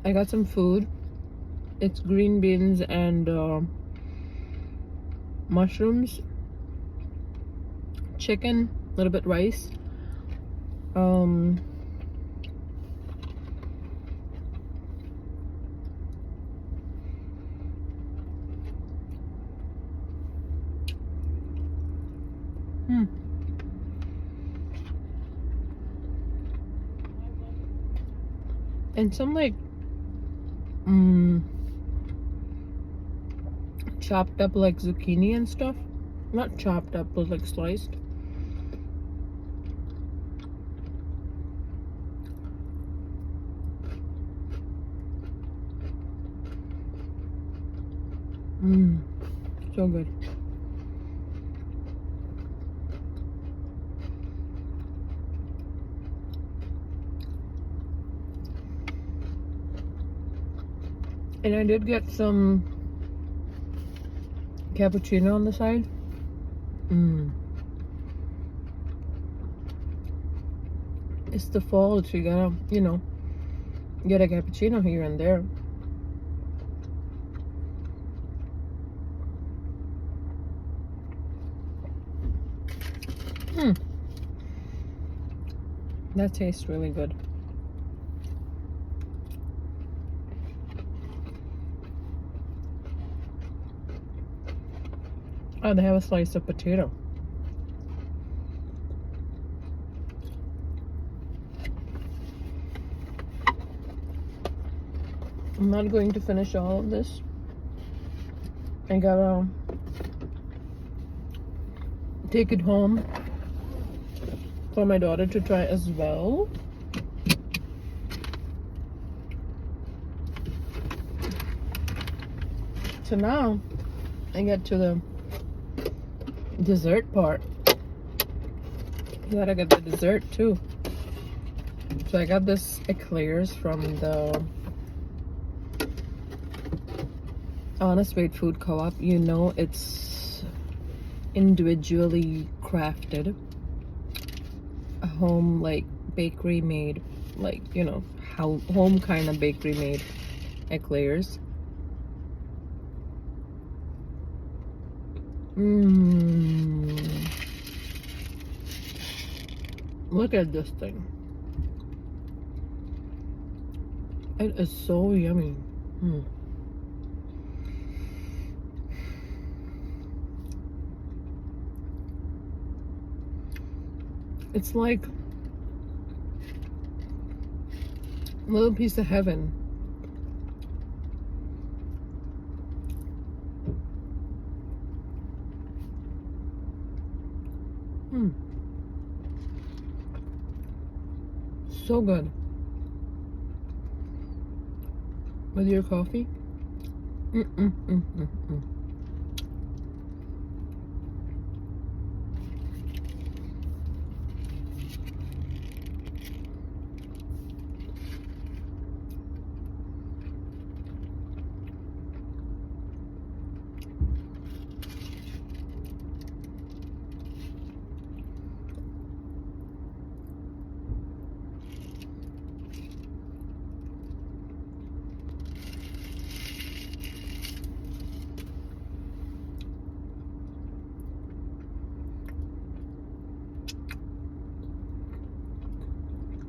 I got some food. It's green beans and mushrooms, chicken, a little bit rice. And some like chopped up like zucchini and stuff. Not chopped up, but like sliced. So good. And I did get some cappuccino on the side. It's the fall, so you gotta, you know, get a cappuccino here and there. That tastes really good. Oh, they have a slice of potato. I'm not going to finish all of this. I gotta take it home for my daughter to try as well. So now I get to the dessert part. You gotta get the dessert too. So I got this eclairs from the Honest Weight Food Co-op. You know, it's individually crafted, a home like bakery made, like, you know, how home kind of bakery made eclairs. Look at this thing. It is so yummy. It's like a little piece of heaven. So good. With your coffee.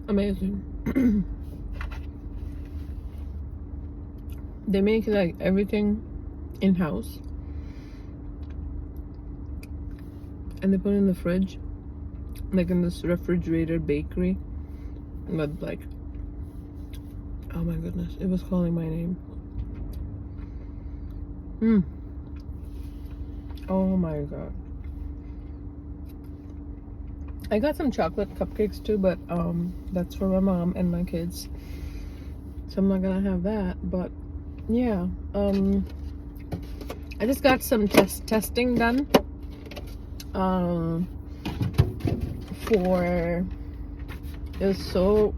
Amazing. They make like everything in-house and they put it in the fridge, like in this refrigerator bakery with like, oh my goodness, it was calling my name. Oh my god. I got some chocolate cupcakes too, but that's for my mom and my kids, so I'm not gonna have that. But yeah, I just got some testing done for, it was so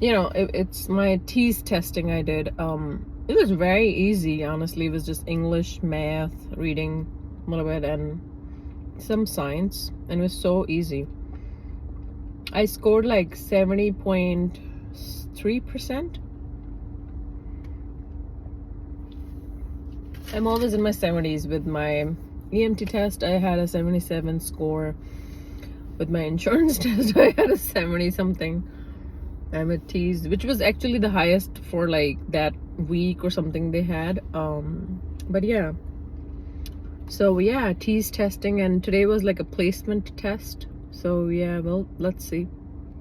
you know, it's my TEAS testing I did. It was very easy, honestly. It was just English, math, reading a little bit, and some science, and it was so easy. I scored like 70 point 3%. I'm always in my 70s with my EMT test. I had a 77 score. With my insurance test, I had a 70 something. I'm at T's, which was actually the highest for like that week or something they had. But yeah. So yeah, T's testing, and today was like a placement test. So yeah, well, let's see.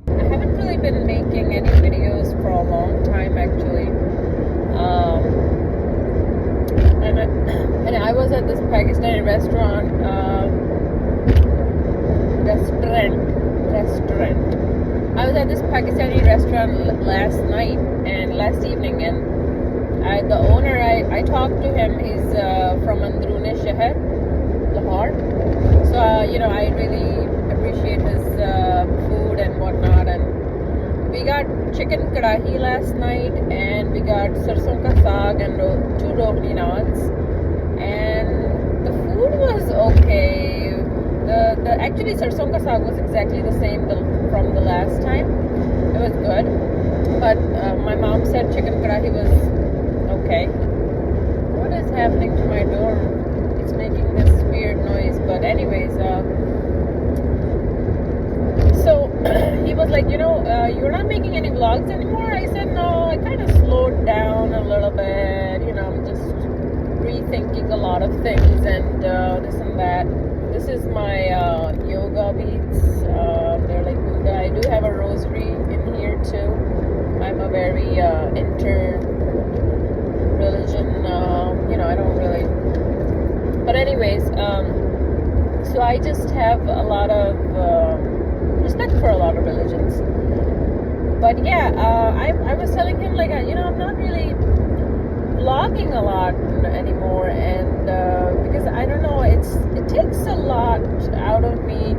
I haven't really been making any videos for a long time actually. And I was at this Pakistani restaurant. I was at this Pakistani restaurant last evening, and the owner, I talked to him. He's from Andrune Shahar, Lahore. So I really appreciate his food and whatnot. And we got chicken kadahi last night, and we got sarson ka saag and 2 roghni naans. And the food was okay. The actually sarson ka saag was exactly the same from the last time. It was good, but my mom said chicken kadahi was okay. What is happening to my door? It's making this weird noise. But anyways, so he was like, you're not making any vlogs anymore. I said no. I kind of slowed down a little bit. I'm just rethinking a lot of things and this and that. This is my yoga beads. They're like Buddha. I do have a rosary in here too. I'm a very inter-religion, I don't really. But anyways, so I just have a lot of respect for a lot of religions. But yeah, I was telling him like, I'm not really vlogging a lot anymore, and because I don't know, it takes a lot out of me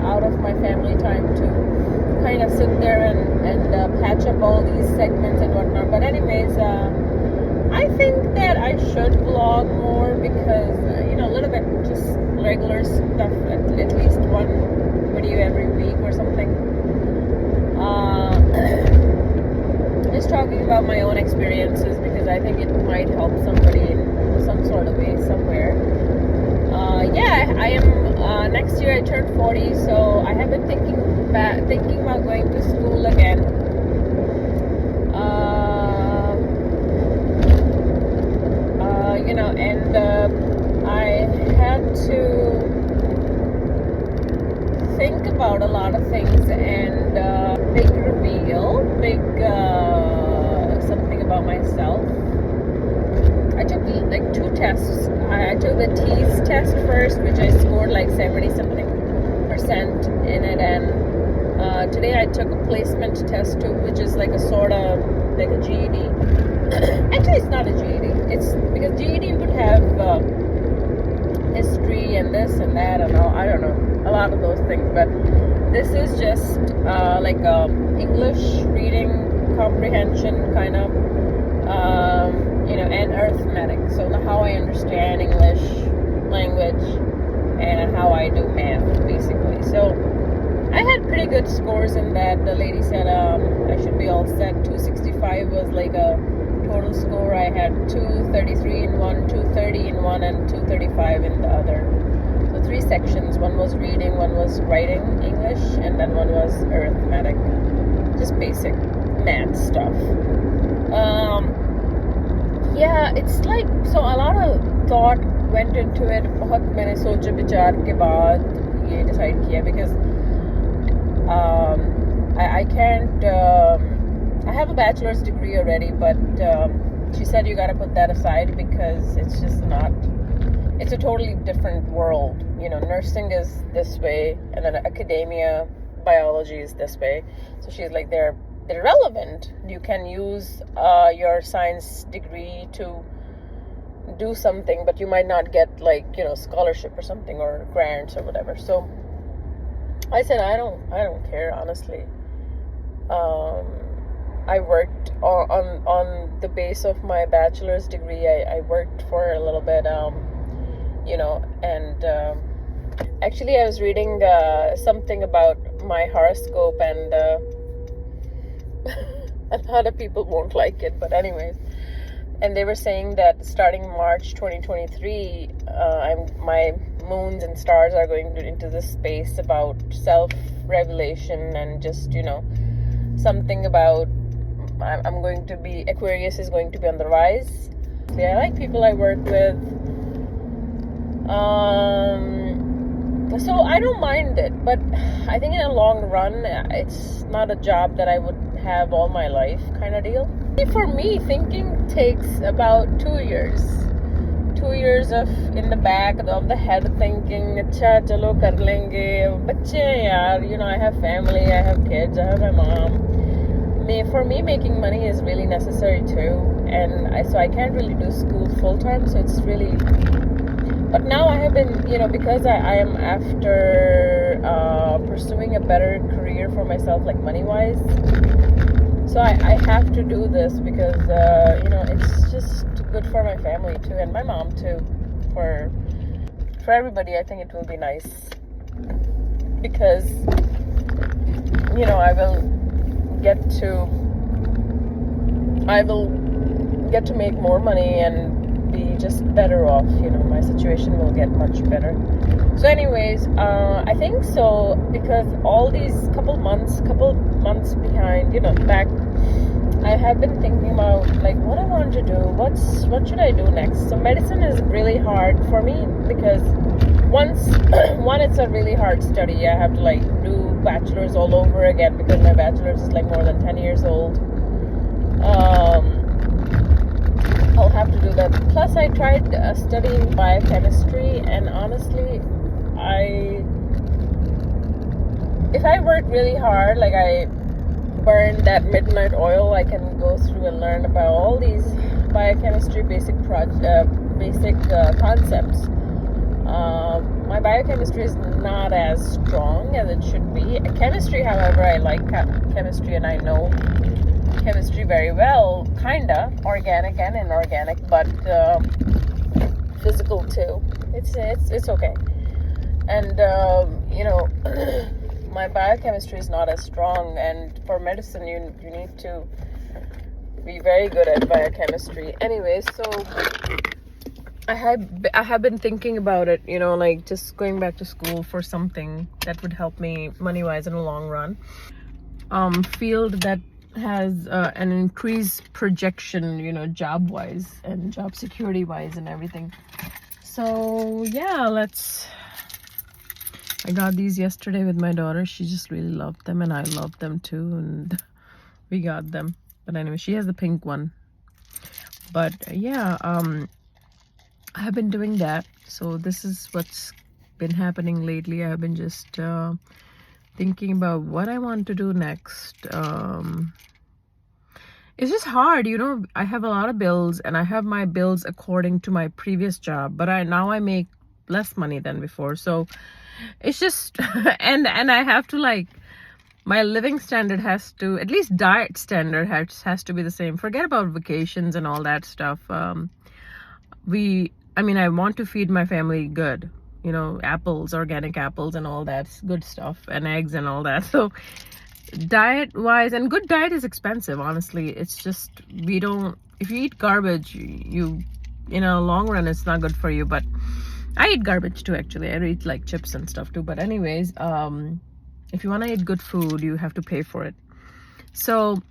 out of my family time to kind of sit there and patch up all these segments and whatnot. But anyways, I think that I should vlog more because a little bit just regular stuff, at least one video every week or something. Just talking about my own experiences because I think it might help somebody in some sort of way somewhere. I am next year I turn 40, so I have been thinking about going to school again. And I had to think about a lot of things, and big reveal, something about myself. I took like 2 tests. I took the TEAS test first, which I scored like 70-something% in it, and today I took a placement test too, which is like a sort of like a GED. Actually, it's not a GED. It's because GED would have history and this and that and all. I don't know, a lot of those things, but this is just like English reading comprehension kind of, and arithmetic. So how I understand English language and how I do math, basically. So I had pretty good scores in that. The lady said I should be all set. 265 was like a total score. I had 233 in one, 230 in one, and 235 in the other. So 3 sections. One was reading, one was writing English, and then one was arithmetic. Just basic math stuff. It's like, so a lot of thought went into it. बहुत मैंने सोचा विचार के बाद ये decide किया because I can't. I have a bachelor's degree already, but she said you gotta put that aside because it's just not. It's a totally different world. Nursing is this way, and then academia, biology is this way. So she's like, they're relevant. You can use your science degree to do something, but you might not get like scholarship or something or grants or whatever. So I said I don't care, honestly. I worked on the base of my bachelor's degree. I worked for a little bit, and actually I was reading something about my horoscope, and A lot of people won't like it, but anyways. And they were saying that starting March 2023, my moons and stars are going into this space about self-revelation and just, something about I'm going to be, Aquarius is going to be on the rise. I like people I work with. So I don't mind it, but I think in the long run, it's not a job that I would have all my life kind of deal. For me, thinking takes about 2 years. 2 years of in the back of the head thinking, acha, chalo kar lenge, bache yaar, I have family, I have kids, I have my mom. For me, making money is really necessary too, and so I can't really do school full time, so it's really. But now I have been, because I am after pursuing a better career for myself, like money-wise. So I have to do this because, it's just good for my family too, and my mom too. For everybody, I think it will be nice. Because, I will get to make more money and be just better off. My situation will get much better. So anyways, I think so, because all these couple months behind, back, I have been thinking about like what I want to do, what should I do next. So medicine is really hard for me because one, it's a really hard study. I have to like do bachelor's all over again because my bachelor's is like more than 10 years old. I'll have to do that. Plus, I tried studying biochemistry, and honestly, if I work really hard, like I burn that midnight oil, I can go through and learn about all these biochemistry basic concepts. My biochemistry is not as strong as it should be. Chemistry, however, I like chemistry, and I know chemistry very well, kinda organic and inorganic, but physical too. It's okay. And my biochemistry is not as strong, and for medicine you need to be very good at biochemistry. Anyway, so I have been thinking about it, like just going back to school for something that would help me money wise in the long run. Field that has an increased projection, job wise and job security wise and everything. So yeah, I got these yesterday with my daughter. She just really loved them, and I loved them too, and we got them. But anyway, she has the pink one. But yeah, I have been doing that. So this is what's been happening lately. I have been just thinking about what I want to do next. It's just hard, I have a lot of bills, and I have my bills according to my previous job, but now I make less money than before. So it's just and I have to, like, my living standard has to, at least diet standard has to be the same. Forget about vacations and all that stuff. I want to feed my family good, apples, organic apples and all that good stuff, and eggs and all that. So diet wise, and good diet is expensive, honestly. It's just, if you eat garbage, in a long run it's not good for you. But I eat garbage too, actually. I eat like chips and stuff too. But anyways, if you want to eat good food, you have to pay for it. So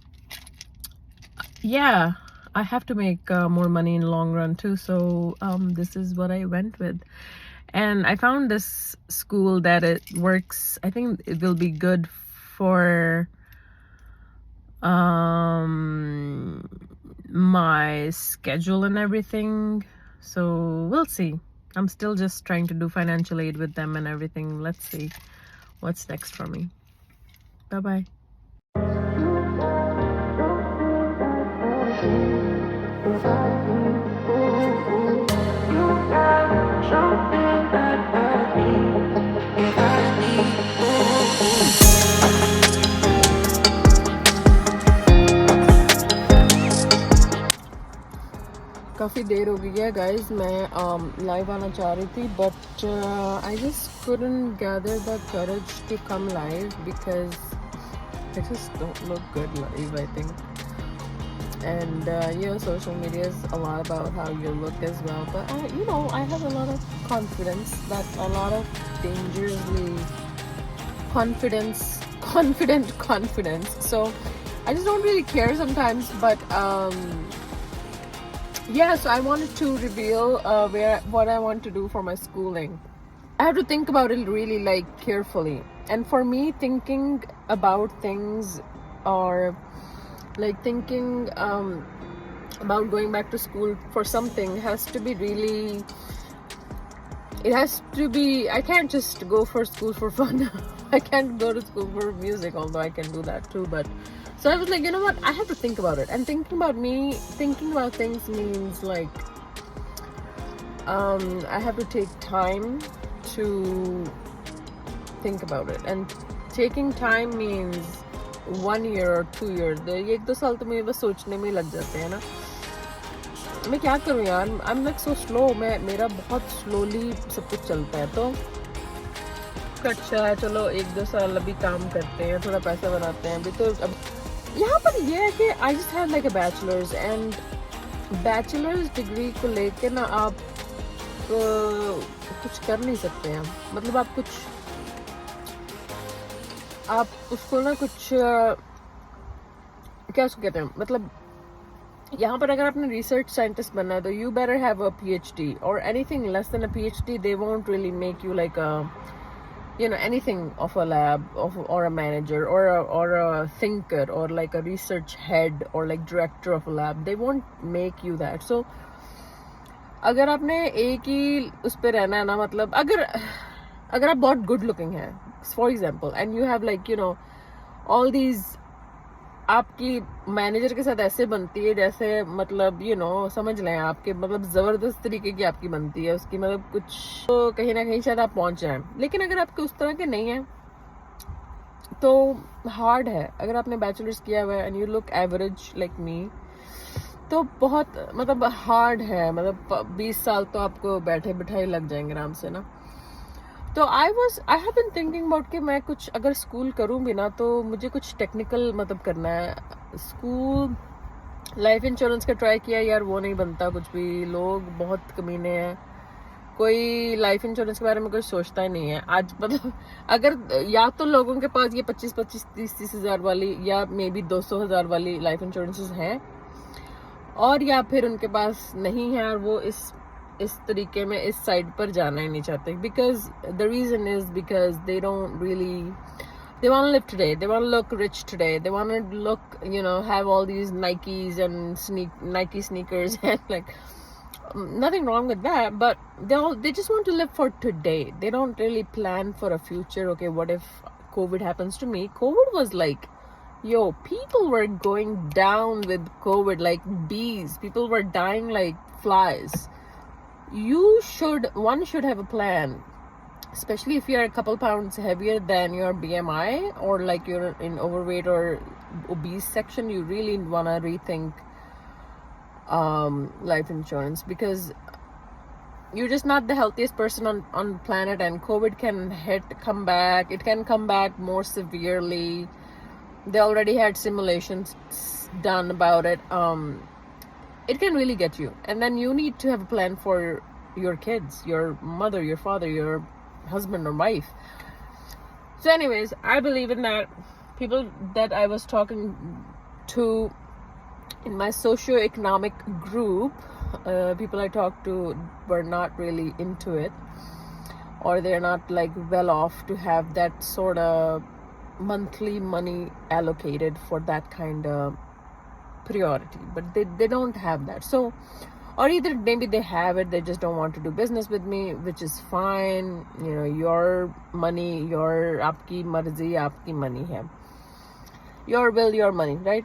yeah, I have to make more money in the long run too. So this is what I went with. And I found this school that it works. I think it will be good for my schedule and everything. So we'll see. I'm still just trying to do financial aid with them and everything. Let's see what's next for me. Bye-bye. काफ़ी देर हो गई है guys. मैं live आना चाह रही थी, but I just couldn't gather the courage to come live because I just don't look good live, I think. And social media is a lot about how you look as well. But I have a lot of confidence, that a lot of dangerously confidence. So I just don't really care sometimes. But so I wanted to reveal what I want to do for my schooling. I have to think about it really carefully. And for me, thinking about things, or thinking about going back to school for something, has to be really, I can't just go for school for fun. I can't go to school for music, although I can do that too. But so I was like, you know what, I have to think about it. And thinking about things means I have to take time to think about it. And taking time means 1 year or 2 years. ये 1-2 साल तो मुझे बस सोचने में लग जाते हैं ना. मैं क्या करूँ यार, I'm like so slow. मेरा बहुत slowly सब कुछ चलता है. तो अच्छा है, चलो 1-2 साल अभी काम करते हैं, थोड़ा पैसा बनाते हैं. अभी तो अब यहाँ पर ये है कि I just had a bachelor's, and bachelor's degree को लेके ना आप कुछ कर नहीं सकते हैं. मतलब आप उसको ना कुछ क्या उसको कहते हैं, मतलब यहाँ पर अगर आपने रिसर्च साइंटिस्ट बनना है तो you better have a PhD, और anything less than a PhD they won't really make you anything of a lab or a manager or a thinker or a research head or director of a lab. They won't make you that. So अगर आपने एक ही उस पे रहना है ना, मतलब अगर आप बहुत गुड लुकिंग है, for example, and you have all these, आपकी मैनेजर के साथ ऐसे बनती है जैसे मतलब समझ लें आपके मतलब जबरदस्त तरीके की आपकी बनती है उसकी, मतलब कुछ तो कहीं ना कहीं शायद आप पहुंच जाएं. लेकिन अगर आपके उस तरह के नहीं है तो हार्ड है. अगर आपने बैचलर्स किया हुआ है and you look average like me, तो बहुत मतलब हार्ड है. मतलब 20 साल तो आपको बैठे बिठाए लग जाएंगे आराम से ना. तो I have been thinking about कि मैं कुछ अगर स्कूल करूँ भी ना, तो मुझे कुछ टेक्निकल मतलब करना है. स्कूल लाइफ इंश्योरेंस का ट्राई किया यार, वो नहीं बनता कुछ भी. लोग बहुत कमीने हैं, कोई लाइफ इंश्योरेंस के बारे में कुछ सोचता ही नहीं है आज. मतलब अगर या तो लोगों के पास ये 25-25, 30-30 हज़ार वाली या मे बी 200 हज़ार वाली लाइफ इंश्योरेंसेस हैं, और या फिर उनके पास नहीं है और वो इस तरीके में इस साइड पर जाना ही नहीं चाहते. Because the reason is because they don't really, they want to live today, they want to look rich today, they want to look, have all these Nikes and Nike sneakers and nothing wrong with that, but they just want to live for today. They don't really plan for a future. Okay, what if COVID happens to me? COVID was people were going down with COVID like bees. People were dying like flies. One should have a plan, especially if you're a couple pounds heavier than your BMI, or you're in overweight or obese section. You really want to rethink life insurance, because you're just not the healthiest person on the planet, and COVID can come back. It can come back more severely. They already had simulations done about it. It can really get you, and then you need to have a plan for your kids, your mother, your father, your husband or wife. So anyways, I believe in that. People that I was talking to in my socio-economic group, people I talked to were not really into it, or they're not well off to have that sort of monthly money allocated for that kind of priority. But they don't have that. So, or either maybe they have it, they just don't want to do business with me, which is fine. Your money, aapki marzi, aapki money hai, your will, your money, right?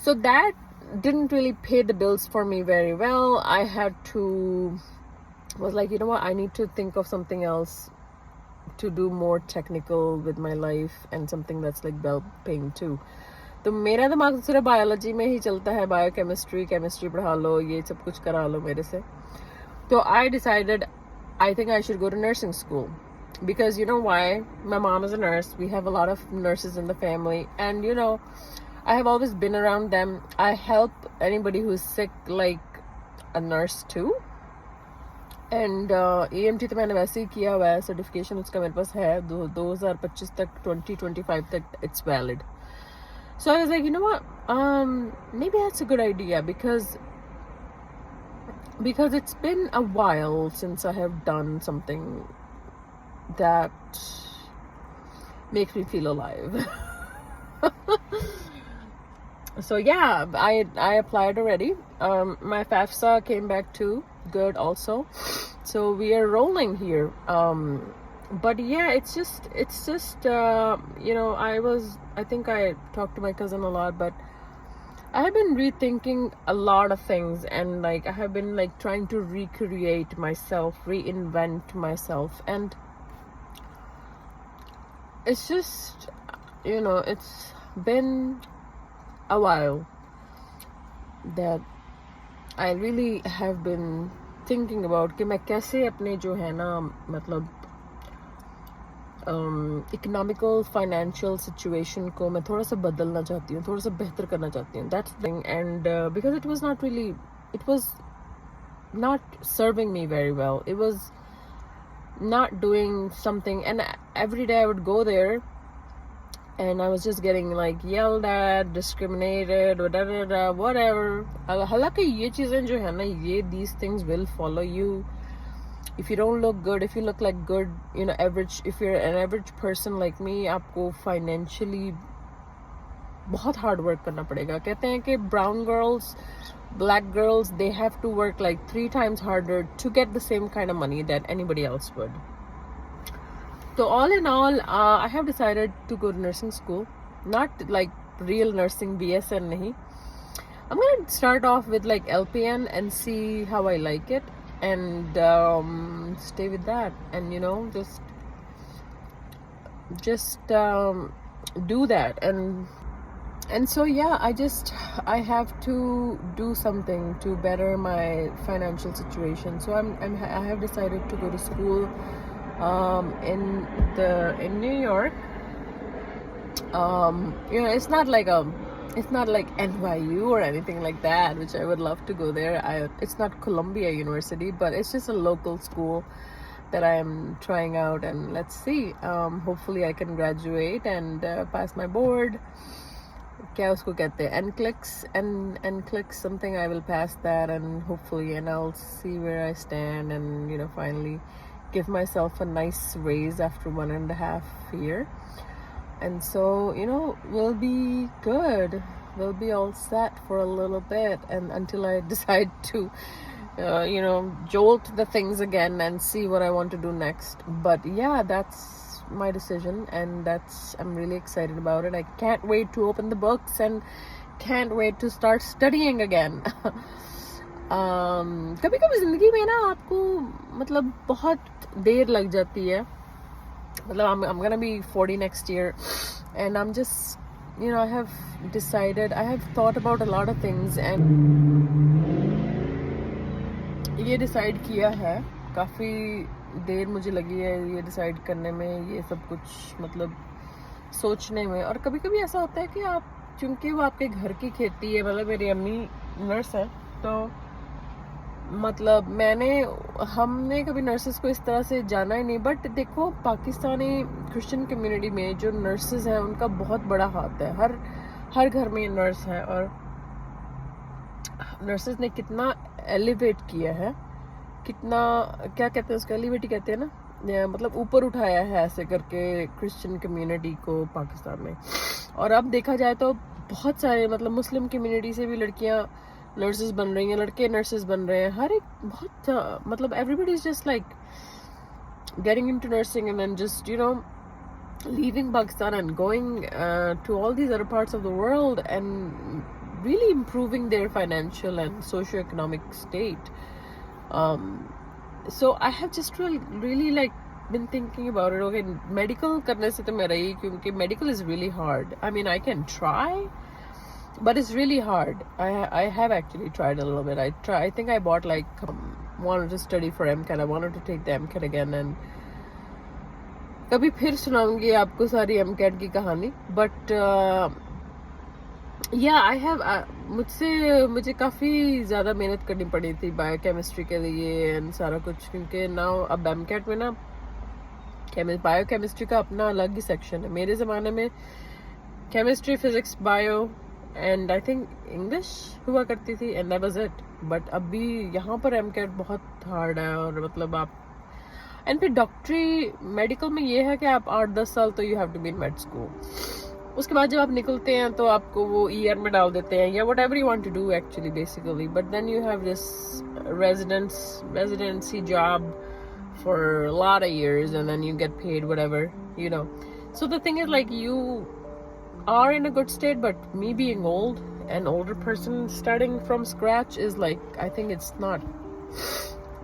So that didn't really pay the bills for me very well. I was like, you know what, I need to think of something else to do more technical with my life, and something that's well paying too. तो मेरा दिमाग सिर्फ biology में ही चलता है, chemistry पढ़ा लो, ये सब कुछ करा लो मेरे से. तो I decided, I think I should go to nursing school. because you know why? My mom is a nurse. We have a lot of nurses in the family, and you know, I have always been around them. I help anybody who's sick like a nurse too. And EMT तो मैंने वैसे ही किया हुआ है, certification उसका मेरे पास है 2025 तक, 2025 तक it's valid. So I was like, you know what, maybe that's a good idea because it's been a while since I have done something that makes me feel alive. So yeah, I applied already. My FAFSA came back too, good also. So we are rolling here. But yeah, it's just you know, I think I talked to my cousin a lot, but I have been rethinking a lot of things, and like I have been like trying to recreate myself, reinvent myself, and it's just, you know, it's been a while that I really have been thinking about कि मैं कैसे अपने जो है ना मतलब economical financial situation को मैं थोड़ा सा बदलना चाहती हूँ, थोड़ा सा बेहतर करना चाहती हूँ. That's the thing. And because it was not serving me very well. It was not doing something, and every day I would go there and I was just getting like yelled at, discriminated, whatever. हालांकि ये चीजें जो है ना, ये these things will follow you. If you don't look good, if you look like good, you know, average, if you're an average person like me, आपको financially बहुत hard work करना पड़ेगा. कहते हैं कि brown girls, black girls, they have to work like 3 times harder to get the same kind of money that anybody else would. So all in all, I have decided to go to nursing school. Not like real nursing, BSN nahi. I'm gonna start off with like LPN and see how I like it, and stay with that, and you know, just do that, and so yeah, I have to do something to better my financial situation. So I have decided to go to school in New York. You know, it's not like NYU or anything like that, which I would love to go there. It's not Columbia University, but it's just a local school that I am trying out, and let's see. Hopefully I can graduate and pass my board. क्या उसको कहते हैं, NCLEX something. I will pass that, and hopefully, and I'll see where I stand, and you know, finally give myself a nice raise after 1.5 years. And so, you know, we'll be good. We'll be all set for a little bit, and until I decide to, you know, jolt the things again and see what I want to do next. But yeah, that's my decision, and I'm really excited about it. I can't wait to open the books and can't wait to start studying again. कभी कभी जिंदगी में ना आपको मतलब बहुत देर लग जाती है. मतलब I'm gonna be 40 next year, and I'm just, you know, I have thought about a lot of things, and ये decide किया है. काफ़ी देर मुझे लगी है ये डिसाइड करने में, ये सब कुछ मतलब सोचने में. और कभी कभी ऐसा होता है कि आप, चूंकि वो आपके घर की खेती है, मतलब मेरी अम्मी नर्स है, तो मतलब हमने कभी नर्सेस को इस तरह से जाना ही नहीं. बट देखो, पाकिस्तानी क्रिश्चियन कम्युनिटी में जो नर्सेस हैं उनका बहुत बड़ा हाथ है. हर घर में नर्स है, और नर्सेस ने कितना एलिवेट किया है, कितना, क्या कहते हैं उसको, एलिवेट कहते हैं ना, मतलब ऊपर उठाया है ऐसे करके क्रिश्चियन कम्युनिटी को पाकिस्तान में. और अब देखा जाए तो बहुत सारे मतलब मुस्लिम कम्युनिटी से भी लड़कियां नर्सेस बन रही हैं, लड़के नर्सेस बन रहे हैं. हर एक बहुत मतलब everybody is just like getting into nursing, and then just, you know, leaving Pakistan and going to all these other parts of the world and really improving their financial and socio-economic state. So I have just really like been thinking about it. Okay, medical करने से तो मेरा ही, क्योंकि medical is really hard. I mean, I can try, but it's really hard. I have actually tried a little bit. I think I bought like wanted to study for MCAT. I wanted to take the MCAT again, and कभी फिर सुनाऊंगी आपको सारी AMCAT की कहानी. But या I have मुझे काफ़ी ज़्यादा मेहनत करनी पड़ी थी बायोकेमिस्ट्री के लिए एंड सारा कुछ, क्योंकि नाउ अब एमकेट में ना बायोकेमिस्ट्री का अपना अलग ही सेक्शन है. मेरे ज़माने में chemistry, physics, bio and I think English हुआ करती थी and that was it. But अभी यहाँ पर एमकेट बहुत हार्ड है. और मतलब आप एंड फिर डॉक्टरी मेडिकल में ये है कि आप 8-10 साल तो you have to be in med school. उसके बाद जब आप निकलते हैं तो आपको वो ईयर में डाल देते हैं या whatever you want to do actually basically. But then you have this residency job for a lot of years and then you get paid whatever, you know. So the thing is, like, you are in a good state, but me being old, an older person starting from scratch is like, I think it's not,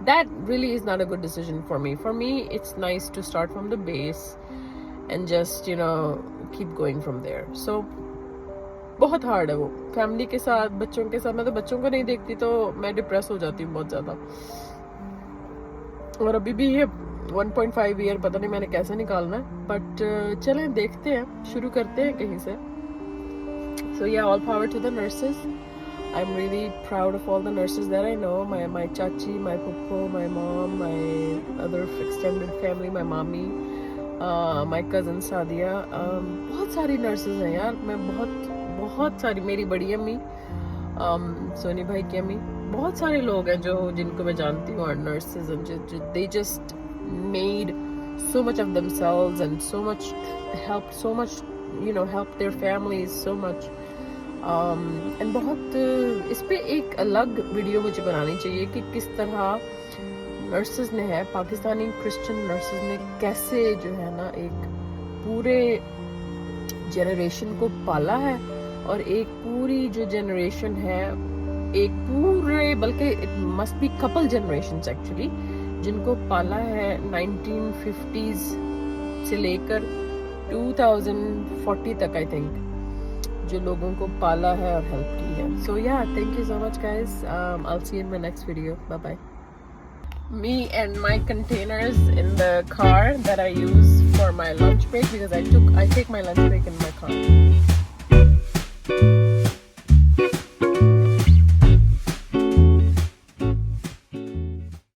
that really is not a good decision for me. For me, it's nice to start from the base and just, you know, keep going from there. So बहुत hard है वो family के साथ, बच्चों के साथ. मैं तो बच्चों को नहीं देखती तो मैं डिप्रेस हो जाती हूँ बहुत ज़्यादा. और अभी भी ये 1.5 ईयर पता नहीं मैंने कैसे निकालना है. बट चलें देखते हैं, शुरू करते हैं कहीं से. So yeah all power to the nurses. I am really proud of all the nurses that I know. My चाची, माय पुप्पो, my mom, my other extended family, my मामी, माय कज़न सादिया. बहुत सारी नर्सेज हैं यार. मैं बहुत सारी, मेरी बड़ी अम्मी, सोनी भाई की अम्मी, बहुत सारे लोग हैं जिनको मैं जानती हूँ, nurses. They just made so much of themselves and so much helped, you know, help their families so much. And बहुत इस पे एक अलग वीडियो मुझे बनानी चाहिए कि किस तरह नर्सेज ने है, पाकिस्तानी क्रिश्चियन नर्सेज ने कैसे जो है ना एक पूरे जेनरेशन को पाला है. और एक पूरी जो जेनरेशन है, एक पूरे, बल्कि it must be couple generations actually, जिनको पाला है 1950s से लेकर 2040 तक, आई थिंक, जो लोगों को पाला है और हेल्प की है. So yeah thank you so much guys. I will see you in my next video. Bye bye. Me and my containers in the car that I use for my lunch break, because I take my lunch break in my car.